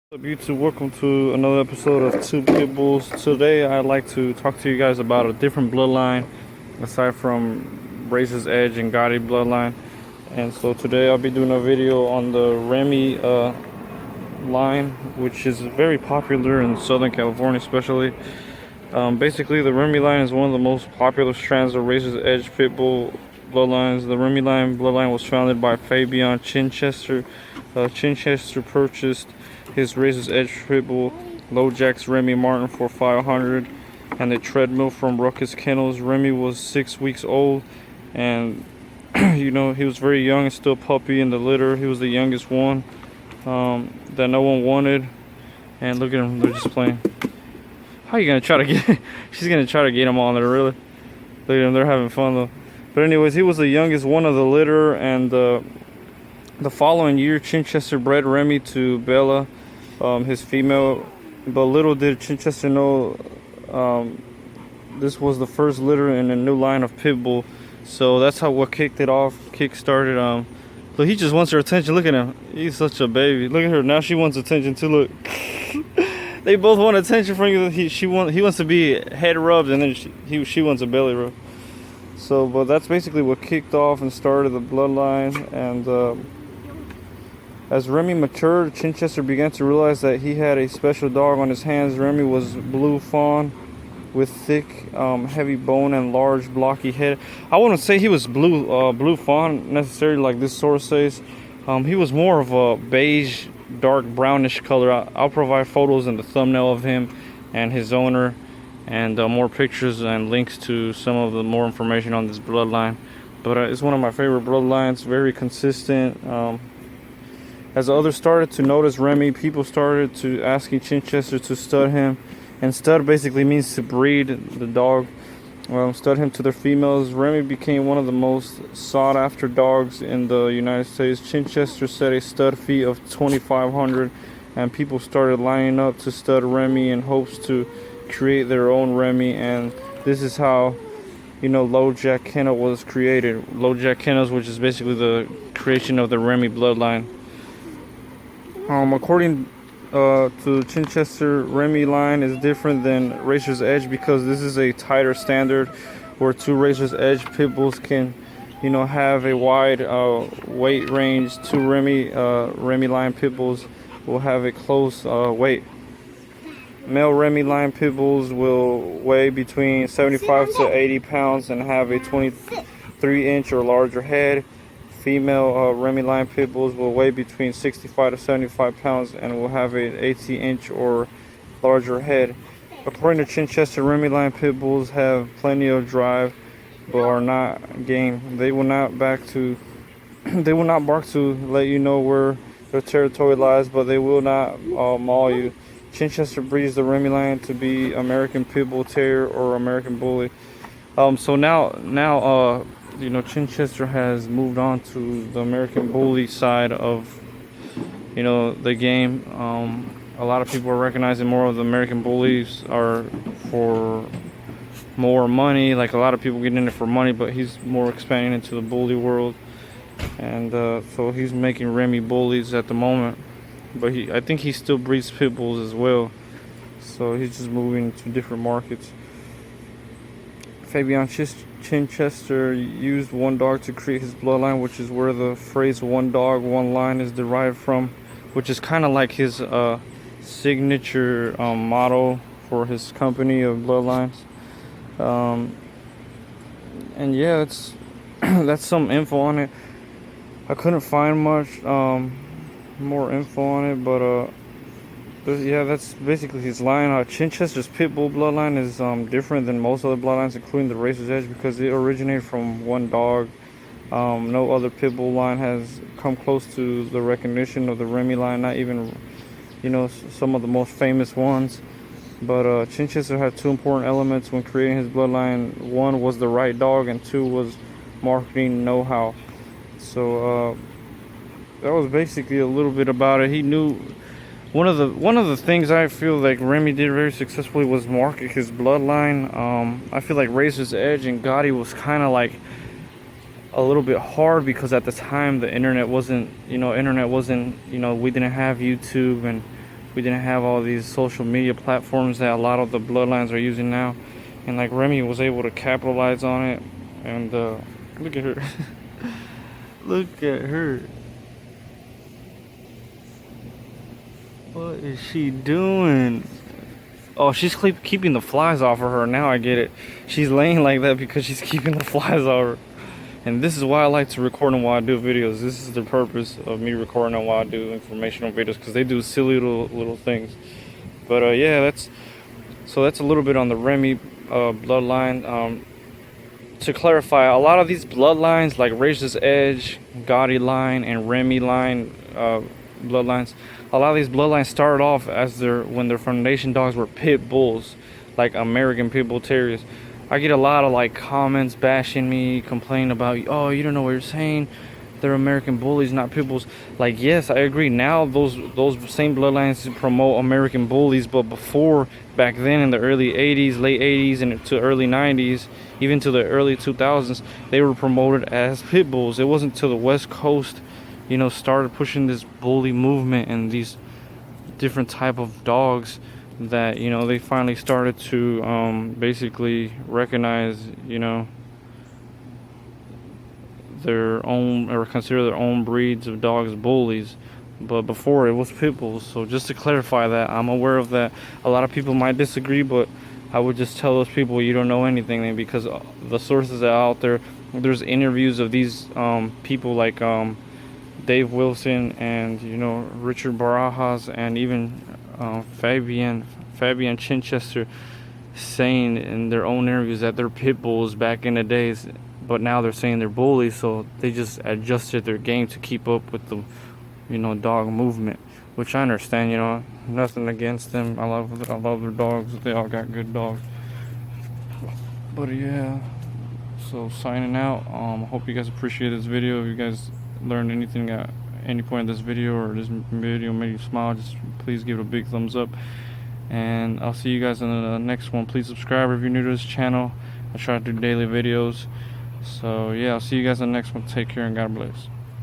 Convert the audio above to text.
What's up, YouTube? Welcome to another episode of Two Pitbulls. Today I'd like to talk to you guys about a different bloodline aside from Razor's Edge and Gotti bloodline. And so today I'll be doing a video on the Remy line, which is very popular in Southern California especially. Basically, the Remy line is one of the most popular strands of Razor's Edge Pitbull bloodlines. The Remyline bloodline was founded by Fabian Chinchester. Chinchester purchased his Razor's Edge Pitbull Lojack's Remy Martin for $500 and a treadmill from Ruckus Kennels. Remy was 6 weeks old, and he was very young and still puppy in the litter. He was the youngest one that no one wanted. And look at him, they're just playing. How are you gonna try to get? She's gonna try to get him on there, really. Look at them, they're having fun though. But anyways, he was the youngest one of the litter, and the following year, Chinchester bred Remy to Bella, his female. But little did Chinchester know this was the first litter in a new line of Pitbull. So that's what kicked it off, kick-started. Look, he just wants her attention. Look at him. He's such a baby. Look at her. Now she wants attention too. Look. They both want attention from you. He wants to be head rubbed, and then she wants a belly rub. So, but that's basically what kicked off and started the bloodline. And as Remy matured, Chinchester began to realize that he had a special dog on his hands. Remy was blue fawn with thick, heavy bone and large, blocky head. I wouldn't say he was blue fawn necessarily, like this source says. He was more of a beige, dark brownish color. I'll provide photos in the thumbnail of him and his owner, and more pictures and links to some of the more information on this bloodline. But it's one of my favorite bloodlines, very consistent. As others started to notice Remy, people started to asking Chinchester to stud him. And stud basically means to breed the dog. Stud him to their females. Remy became one of the most sought after dogs in the United States. Chinchester set a stud fee of $2,500, and people started lining up to stud Remy in hopes to create their own Remy. And this is how Lojack Kennel was created. Lojack Kennels, which is basically the creation of the Remy bloodline. According to Chinchester, Remy line is different than Razor's Edge because this is a tighter standard where two Razor's Edge Pitbulls can have a wide weight range. Two Remyline Pitbulls will have a close weight. Male Remyline Pitbulls will weigh between 75 to 80 pounds and have a 23-inch or larger head. Female Remyline Pitbulls will weigh between 65 to 75 pounds and will have an 18-inch or larger head. According to Chinchester, Remyline Pitbulls have plenty of drive, but are not game. They will not bark to let you know where their territory lies, but they will not maul you. Chinchester breeds the Remyline to be American Pitbull Terrier or American Bully. So now Chinchester has moved on to the American Bully side of the game. A lot of people are recognizing more of the American Bullies are for more money. Like, a lot of people get in it for money, but he's more expanding into the bully world, and so he's making Remy Bullies at the moment. But I think he still breeds pit bulls as well, so he's just moving to different markets. Fabian Chinchester used one dog to create his bloodline, which is where the phrase "one dog, one line" is derived from, which is kind of like his signature motto for his company of bloodlines. And yeah, that's some info on it. I couldn't find much more info on it, but yeah, that's basically his line. Chinchester's Pitbull bloodline is different than most other bloodlines, including the Razor's Edge, because it originated from one dog. No other Pitbull line has come close to the recognition of the Remy line, not even some of the most famous ones. But Chinchester had two important elements when creating his bloodline. One was the right dog, and two was marketing know-how. So that was basically a little bit about it. He knew one of the things I feel like Remy did very successfully was market his bloodline. I feel like Razor's Edge and Gotti was kind of like a little bit hard because at the time the internet wasn't, we didn't have YouTube, and we didn't have all these social media platforms that a lot of the bloodlines are using now. And like Remy was able to capitalize on it. And look at her. Look at her. What is she doing? Oh, she's keeping the flies off of her. Now I get it. She's laying like that because she's keeping the flies off her. And this is why I like to record them while I do videos. This is the purpose of me recording them while I do informational videos, because they do silly little things. But yeah, that's a little bit on the Remy bloodline. To clarify, a lot of these bloodlines like Razor's Edge, Gotti line, and Remyline bloodlines, a lot of these bloodlines started off as when their foundation dogs were pit bulls, like American pit bull terriers. I get a lot of like comments bashing me, complaining about, oh, you don't know what you're saying, they're American bullies, not pit bulls. Like, yes, I agree. Now those same bloodlines promote American bullies, but before, back then in the early 80s, late 80s, and to early 90s, even to the early 2000s, they were promoted as pit bulls. It wasn't till the West Coast, you know, started pushing this bully movement and these different type of dogs that, you know, they finally started to basically recognize, you know, their own, or consider their own breeds of dogs bullies. But before, it was pit bulls. So just to clarify that, I'm aware of that. A lot of people might disagree, but I would just tell those people you don't know anything, because the sources are out there. There's interviews of these people like Dave Wilson and, you know, Richard Barajas, and even Fabian Chinchester, saying in their own interviews that they're pit bulls back in the days, but now they're saying they're bullies. So they just adjusted their game to keep up with the, you know, dog movement, which I understand. You know, nothing against them. I love their dogs. They all got good dogs. But yeah, so signing out. Hope you guys appreciate this video. If you guys learned anything at any point in this video, or this video made you smile, just please give it a big thumbs up. And I'll see you guys in the next one. Please subscribe if you're new to this channel. I try to do daily videos. So yeah, I'll see you guys in the next one. Take care and God bless.